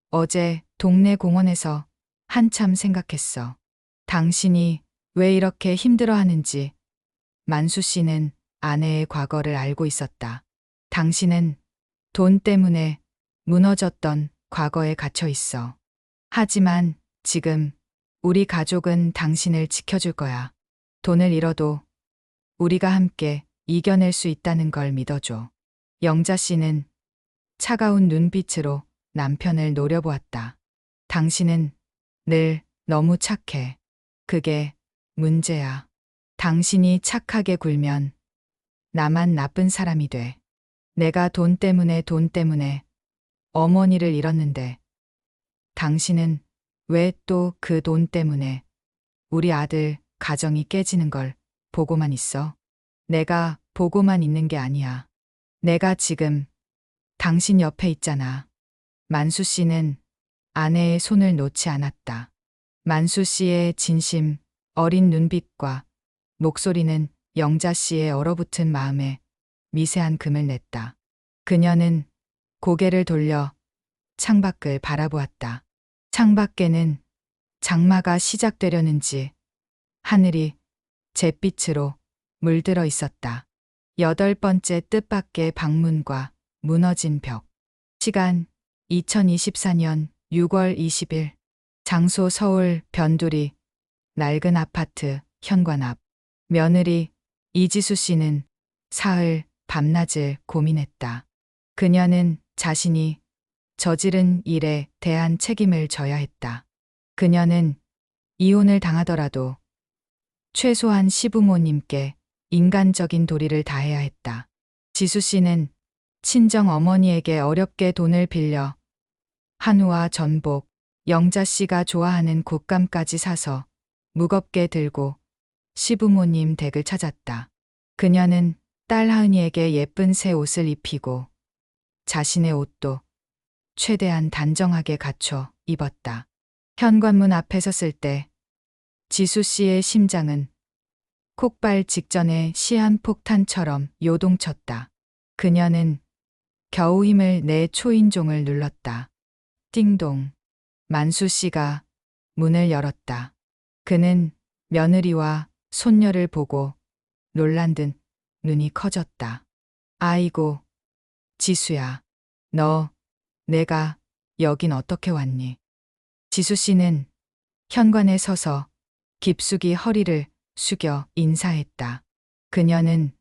어제 동네 공원에서 한참 생각했어. 당신이 왜 이렇게 힘들어하는지. 만수 씨는 아내의 과거를 알고 있었다. 당신은 돈 때문에 무너졌던 과거에 갇혀 있어. 하지만 지금 우리 가족은 당신을 지켜줄 거야. 돈을 잃어도 우리가 함께 이겨낼 수 있다는 걸 믿어줘. 영자 씨는 차가운 눈빛으로 남편을 노려보았다. 당신은 늘 너무 착해. 그게 문제야. 당신이 착하게 굴면 나만 나쁜 사람이 돼. 내가 돈 때문에 어머니를 잃었는데 당신은 왜 또 그 돈 때문에 우리 아들 가정이 깨지는 걸 보고만 있어? 내가 보고만 있는 게 아니야. 내가 지금 당신 옆에 있잖아. 만수 씨는 아내의 손을 놓지 않았다. 만수 씨의 진심 어린 눈빛과 목소리는 영자 씨의 얼어붙은 마음에 미세한 금을 냈다. 그녀는 고개를 돌려 창밖을 바라보았다. 창밖에는 장마가 시작되려는지 하늘이 잿빛으로 물들어 있었다. 8번째 뜻밖의 방문과 무너진 벽. 시간 2024년 6월 20일. 장소 서울 변두리 낡은 아파트 현관 앞. 며느리 이지수 씨는 사흘 밤낮을 고민했다. 그녀는 자신이 저지른 일에 대한 책임을 져야 했다. 그녀는 이혼을 당하더라도 최소한 시부모님께 인간적인 도리를 다해야 했다. 지수 씨는 친정 어머니에게 어렵게 돈을 빌려 한우와 전복, 영자 씨가 좋아하는 곶감까지 사서 무겁게 들고 시부모님 댁을 찾았다. 그녀는 딸 하은이에게 예쁜 새 옷을 입히고 자신의 옷도 최대한 단정하게 갖춰 입었다. 현관문 앞에 섰을 때 지수 씨의 심장은 폭발 직전의 시한폭탄처럼 요동쳤다. 그녀는 겨우 힘을 내 초인종을 눌렀다. 띵동. 만수 씨가 문을 열었다. 그는 며느리와 손녀를 보고 놀란 듯 눈이 커졌다. 아이고, 지수야, 너, 내가 여긴 어떻게 왔니? 지수 씨는 현관에 서서 깊숙이 허리를 숙여 인사했다. 그녀는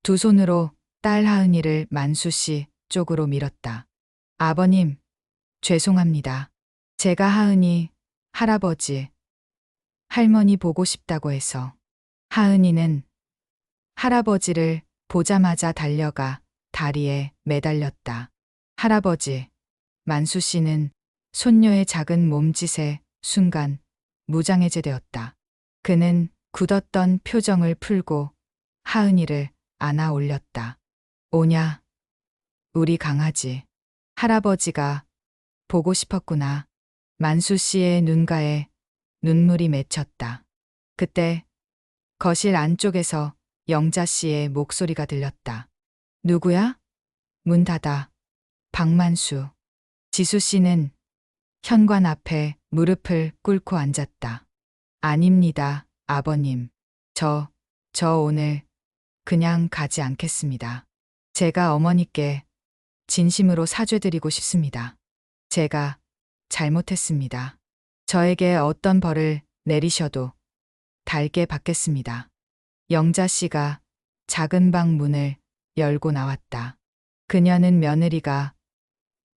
두 손으로 딸 하은이를 만수 씨 쪽으로 밀었다. 아버님, 죄송합니다. 제가 하은이, 할아버지, 할머니 보고 싶다고 해서. 하은이는 할아버지를 보자마자 달려가 다리에 매달렸다. 할아버지, 만수 씨는 손녀의 작은 몸짓에 순간 무장해제되었다. 그는 굳었던 표정을 풀고 하은이를 안아 올렸다. 오냐, 우리 강아지. 할아버지가 보고 싶었구나. 만수 씨의 눈가에 눈물이 맺혔다. 그때 거실 안쪽에서 영자 씨의 목소리가 들렸다. 누구야? 문 닫아. 박만수. 지수 씨는 현관 앞에 무릎을 꿇고 앉았다. 아닙니다, 아버님. 저 오늘 그냥 가지 않겠습니다. 제가 어머니께 진심으로 사죄드리고 싶습니다. 제가 잘못했습니다. 저에게 어떤 벌을 내리셔도 달게 받겠습니다. 영자 씨가 작은 방 문을 열고 나왔다. 그녀는 며느리가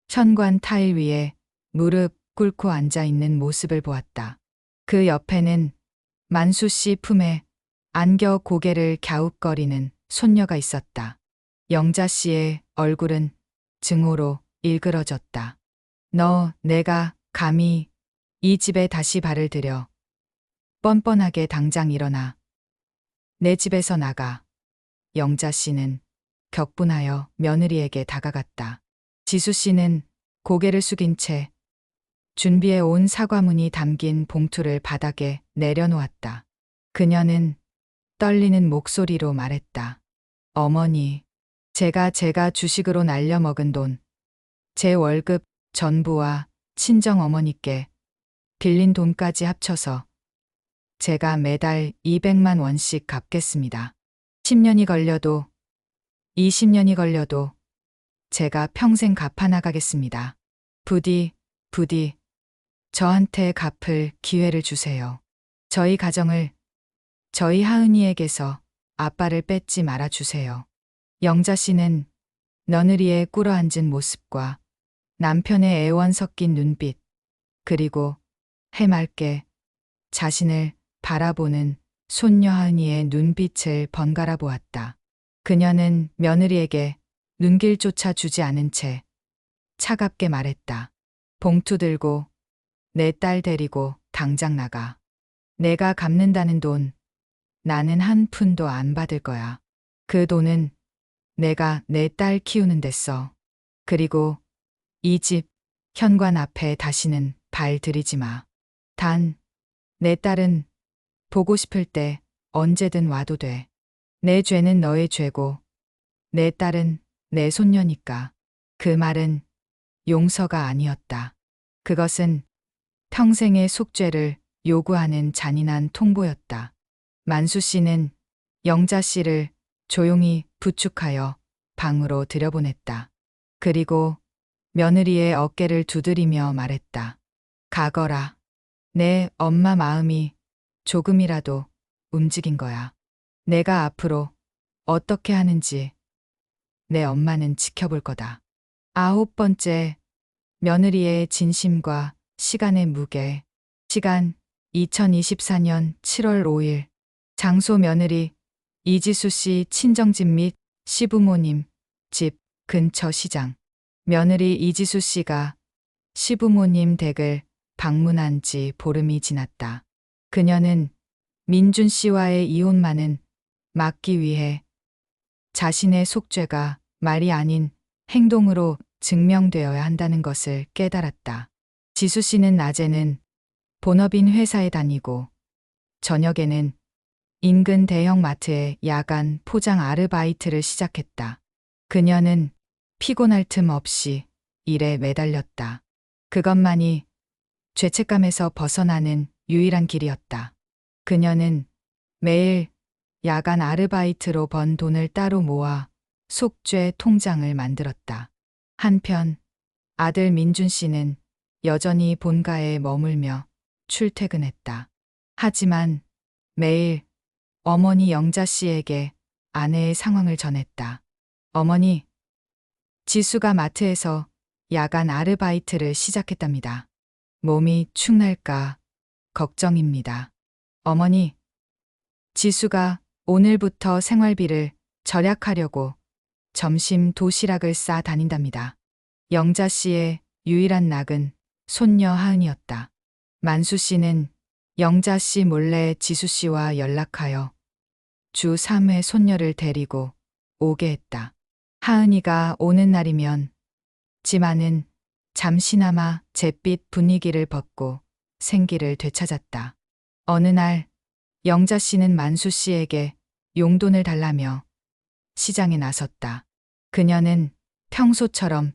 현관 타일 위에 무릎 꿇고 앉아 있는 모습을 보았다. 그 옆에는 만수 씨 품에 안겨 고개를 갸웃거리는 손녀가 있었다. 영자 씨의 얼굴은 증오로 일그러졌다. 내가 감히 이 집에 다시 발을 들여. 뻔뻔하게 당장 일어나. 내 집에서 나가. 영자 씨는 격분하여 며느리에게 다가갔다. 지수 씨는 고개를 숙인 채 준비해 온 사과문이 담긴 봉투를 바닥에 내려놓았다. 그녀는 떨리는 목소리로 말했다. 어머니, 제가 주식으로 날려먹은 돈, 제 월급 전부와 친정 어머니께 빌린 돈까지 합쳐서 제가 매달 200만 원씩 갚겠습니다. 10년이 걸려도 20년이 걸려도 제가 평생 갚아나가겠습니다. 부디 저한테 갚을 기회를 주세요. 저희 가정을, 저희 하은이에게서 아빠를 뺏지 말아주세요. 영자 씨는 며느리의 꿇어앉은 모습과 남편의 애원 섞인 눈빛, 그리고 해맑게 자신을 바라보는 손녀 하은이의 눈빛을 번갈아 보았다. 그녀는 며느리에게 눈길조차 주지 않은 채 차갑게 말했다. 봉투 들고 내 딸 데리고 당장 나가. 내가 갚는다는 돈 나는 한 푼도 안 받을 거야. 그 돈은 내가 내 딸 키우는 데 써. 그리고 이 집 현관 앞에 다시는 발 들이지 마. 단, 내 딸은 보고 싶을 때 언제든 와도 돼. 내 죄는 너의 죄고 내 딸은 내 손녀니까. 그 말은 용서가 아니었다. 그것은 평생의 속죄를 요구하는 잔인한 통보였다. 만수 씨는 영자 씨를 조용히 부축하여 방으로 들여보냈다. 그리고 며느리의 어깨를 두드리며 말했다. 가거라. 내 엄마 마음이 조금이라도 움직인 거야. 내가 앞으로 어떻게 하는지 내 엄마는 지켜볼 거다. 9번째, 며느리의 진심과 시간의 무게. 시간 2024년 7월 5일. 장소 며느리 이지수 씨 친정집 및 시부모님 집 근처 시장. 며느리 이지수 씨가 시부모님 댁을 방문한 지 보름이 지났다. 그녀는 민준 씨와의 이혼만은 막기 위해 자신의 속죄가 말이 아닌 행동으로 증명되어야 한다는 것을 깨달았다. 지수 씨는 낮에는 본업인 회사에 다니고 저녁에는 인근 대형 마트의 야간 포장 아르바이트를 시작했다. 그녀는 피곤할 틈 없이 일에 매달렸다. 그것만이 죄책감에서 벗어나는 유일한 길이었다. 그녀는 매일 야간 아르바이트로 번 돈을 따로 모아 속죄 통장을 만들었다. 한편 아들 민준 씨는 여전히 본가에 머물며 출퇴근했다. 하지만 매일 어머니 영자 씨에게 아내의 상황을 전했다. 어머니, 지수가 마트에서 야간 아르바이트를 시작했답니다. 몸이 축날까 걱정입니다. 어머니, 지수가 오늘부터 생활비를 절약하려고 점심 도시락을 싸 다닌답니다. 영자 씨의 유일한 낙은 손녀 하은이었다. 만수 씨는 영자 씨 몰래 지수 씨와 연락하여 주 3회 손녀를 데리고 오게 했다. 하은이가 오는 날이면 집 안은 잠시나마 잿빛 분위기를 벗고 생기를 되찾았다. 어느 날 영자 씨는 만수 씨에게 용돈을 달라며 시장에 나섰다. 그녀는 평소처럼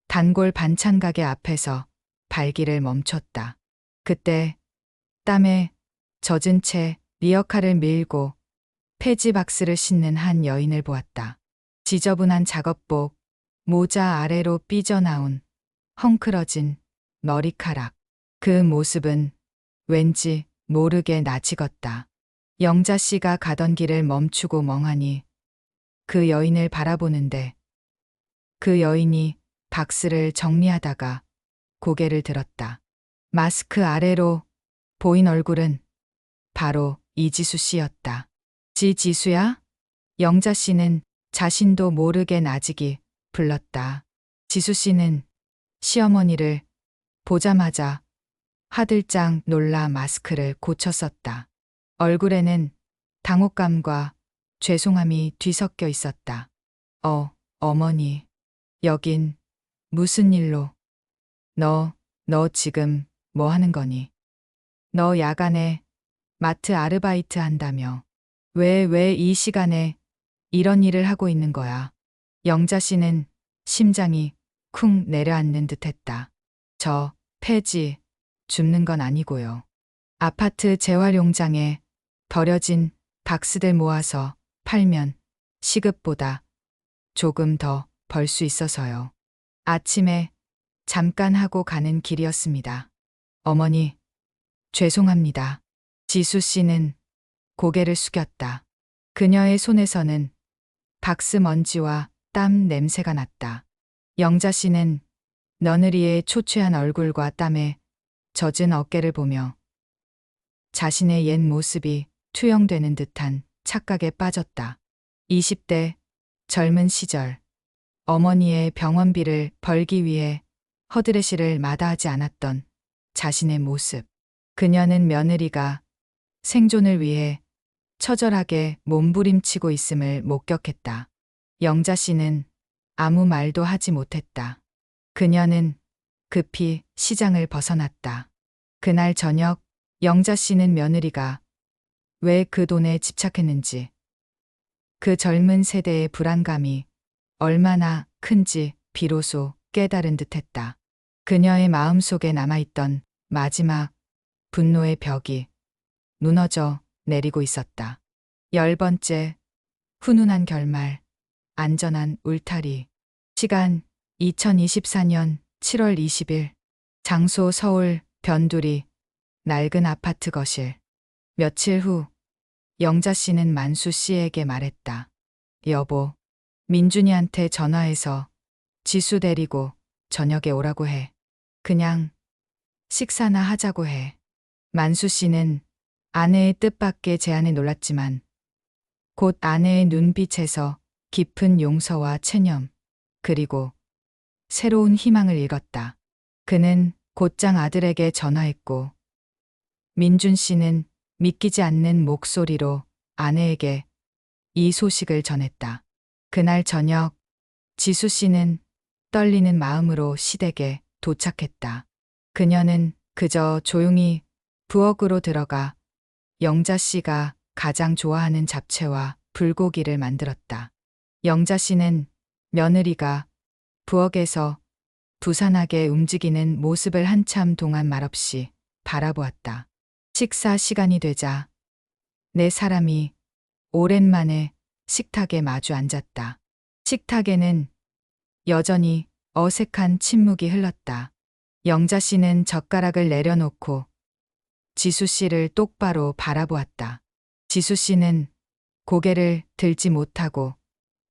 단골 반찬 가게 앞에서 발길을 멈췄다. 그때 땀에 젖은 채 리어카를 밀고 폐지 박스를 싣는 한 여인을 보았다. 지저분한 작업복, 모자 아래로 삐져나온 헝클어진 머리카락. 그 모습은 왠지 모르게 낯익었다. 영자 씨가 가던 길을 멈추고 멍하니 그 여인을 바라보는데 그 여인이 박스를 정리하다가 고개를 들었다. 마스크 아래로 보인 얼굴은 바로 이지수 씨였다. 지수야? 영자 씨는 자신도 모르게 나직이 불렀다. 지수 씨는 시어머니를 보자마자 화들짝 놀라 마스크를 고쳐 썼다. 얼굴에는 당혹감과 죄송함이 뒤섞여 있었다. 어머니, 여긴 무슨 일로? 너 지금 뭐 하는 거니? 너 야간에 마트 아르바이트 한다며. 왜 이 시간에 이런 일을 하고 있는 거야? 영자 씨는 심장이 쿵 내려앉는 듯 했다. 저 폐지 줍는 건 아니고요. 아파트 재활용장에 버려진 박스들 모아서 팔면 시급보다 조금 더 벌 수 있어서요. 아침에 잠깐 하고 가는 길이었습니다. 어머니, 죄송합니다. 지수 씨는 고개를 숙였다. 그녀의 손에서는 박스 먼지와 땀 냄새가 났다. 영자 씨는 며느리의 초췌한 얼굴과 땀에 젖은 어깨를 보며 자신의 옛 모습이 투영되는 듯한 착각에 빠졌다. 20대 젊은 시절 어머니의 병원비를 벌기 위해 허드레시를 마다하지 않았던 자신의 모습. 그녀는 며느리가 생존을 위해 처절하게 몸부림치고 있음을 목격했다. 영자 씨는 아무 말도 하지 못했다. 그녀는 급히 시장을 벗어났다. 그날 저녁 영자 씨는 며느리가 왜 그 돈에 집착했는지, 그 젊은 세대의 불안감이 얼마나 큰지 비로소 깨달은 듯했다. 그녀의 마음속에 남아있던 마지막 분노의 벽이 무너져 내리고 있었다. 10번째 훈훈한 결말, 안전한 울타리. 시간 2024년 7월 20일. 장소 서울 변두리 낡은 아파트 거실. 며칠 후 영자 씨는 만수 씨에게 말했다. 여보, 민준이한테 전화해서 지수 데리고 저녁에 오라고 해. 그냥 식사나 하자고 해. 만수 씨는 아내의 뜻밖의 제안에 놀랐지만 곧 아내의 눈빛에서 깊은 용서와 체념, 그리고 새로운 희망을 읽었다. 그는 곧장 아들에게 전화했고 민준 씨는 믿기지 않는 목소리로 아내에게 이 소식을 전했다. 그날 저녁 지수 씨는 떨리는 마음으로 시댁에 도착했다. 그녀는 그저 조용히 부엌으로 들어가 영자 씨가 가장 좋아하는 잡채와 불고기를 만들었다. 영자 씨는 며느리가 부엌에서 부산하게 움직이는 모습을 한참 동안 말없이 바라보았다. 식사 시간이 되자 네 사람이 오랜만에 식탁에 마주 앉았다. 식탁에는 여전히 어색한 침묵이 흘렀다. 영자 씨는 젓가락을 내려놓고 지수 씨를 똑바로 바라보았다. 지수 씨는 고개를 들지 못하고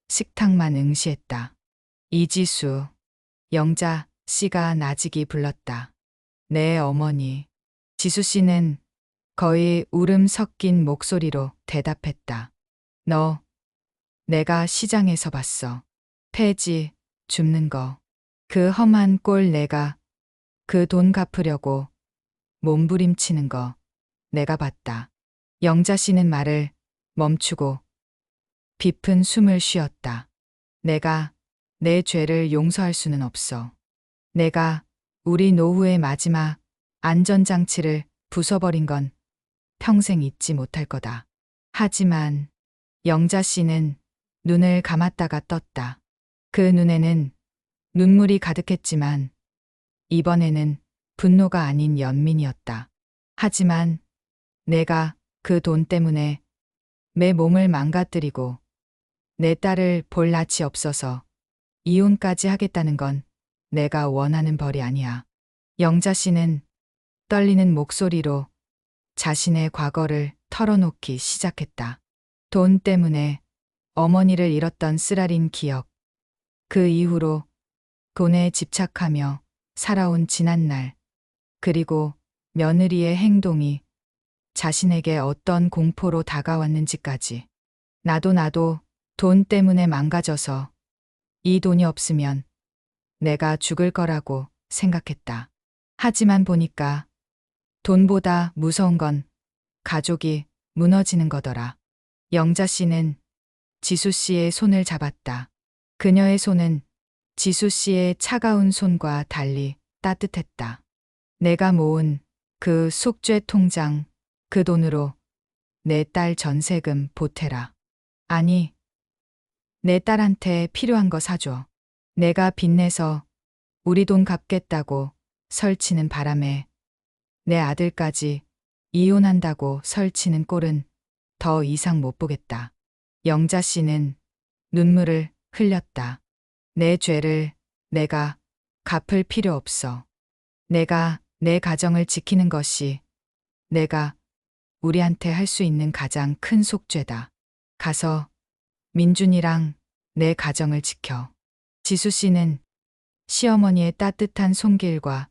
식탁만 응시했다. 이지수, 영자 씨가 나직이 불렀다. 네, 어머니. 지수 씨는 거의 울음 섞인 목소리로 대답했다. 너, 내가 시장에서 봤어. 폐지 줍는 거. 그 험한 꼴 내가 그 돈 갚으려고 몸부림치는 거 내가 봤다. 영자 씨는 말을 멈추고 깊은 숨을 쉬었다. 내가 내 죄를 용서할 수는 없어. 내가 우리 노후의 마지막 안전장치를 부숴버린 건 평생 잊지 못할 거다. 하지만 영자 씨는 눈을 감았다가 떴다. 그 눈에는 눈물이 가득했지만 이번에는 분노가 아닌 연민이었다. 하지만 내가 그 돈 때문에 내 몸을 망가뜨리고 내 딸을 볼 낯이 없어서 이혼까지 하겠다는 건 내가 원하는 벌이 아니야. 영자 씨는 떨리는 목소리로 자신의 과거를 털어놓기 시작했다. 돈 때문에 어머니를 잃었던 쓰라린 기억. 그 이후로 돈에 집착하며 살아온 지난날, 그리고 며느리의 행동이 자신에게 어떤 공포로 다가왔는지까지. 나도 돈 때문에 망가져서 이 돈이 없으면 내가 죽을 거라고 생각했다. 하지만 보니까 돈보다 무서운 건 가족이 무너지는 거더라. 영자 씨는 지수 씨의 손을 잡았다. 그녀의 손은 지수 씨의 차가운 손과 달리 따뜻했다. 내가 모은 그 숙제 통장, 그 돈으로 내 딸 전세금 보태라. 아니, 내 딸한테 필요한 거 사줘. 내가 빚내서 우리 돈 갚겠다고 설치는 바람에 내 아들까지 이혼한다고 설치는 꼴은 더 이상 못 보겠다. 영자 씨는 눈물을 흘렸다. 내 죄를 내가 갚을 필요 없어. 내가 내 가정을 지키는 것이 내가 우리한테 할 수 있는 가장 큰 속죄다. 가서 민준이랑 내 가정을 지켜. 지수 씨는 시어머니의 따뜻한 손길과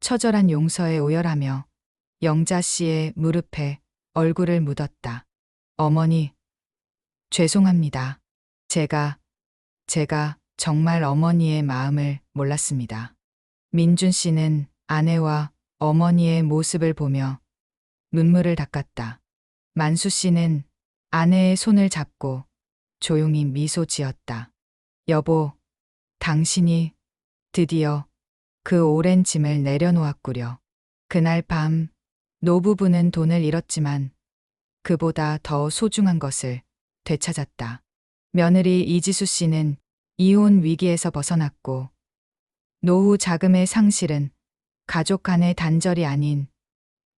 처절한 용서에 오열하며 영자 씨의 무릎에 얼굴을 묻었다. 어머니, 죄송합니다. 제가 정말 어머니의 마음을 몰랐습니다. 민준 씨는 아내와 어머니의 모습을 보며 눈물을 닦았다. 만수 씨는 아내의 손을 잡고 조용히 미소 지었다. 여보, 당신이 드디어 그 오랜 짐을 내려놓았구려. 그날 밤 노부부는 돈을 잃었지만 그보다 더 소중한 것을 되찾았다. 며느리 이지수 씨는 이혼 위기에서 벗어났고 노후 자금의 상실은 가족 간의 단절이 아닌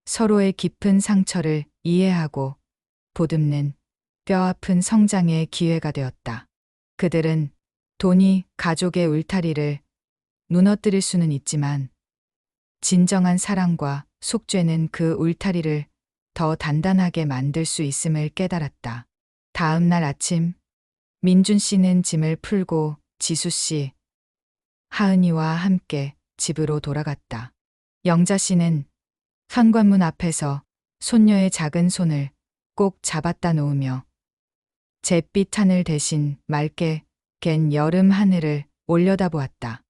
서로의 깊은 상처를 이해하고 보듬는 뼈아픈 성장의 기회가 되었다. 그들은 돈이 가족의 울타리를 무너뜨릴 수는 있지만 진정한 사랑과 속죄는 그 울타리를 더 단단하게 만들 수 있음을 깨달았다. 다음 날 아침, 민준 씨는 짐을 풀고 지수 씨, 하은이와 함께 집으로 돌아갔다. 영자 씨는 현관문 앞에서 손녀의 작은 손을 꼭 잡았다 놓으며 잿빛 하늘 대신 맑게 갠 여름 하늘을 올려다보았다.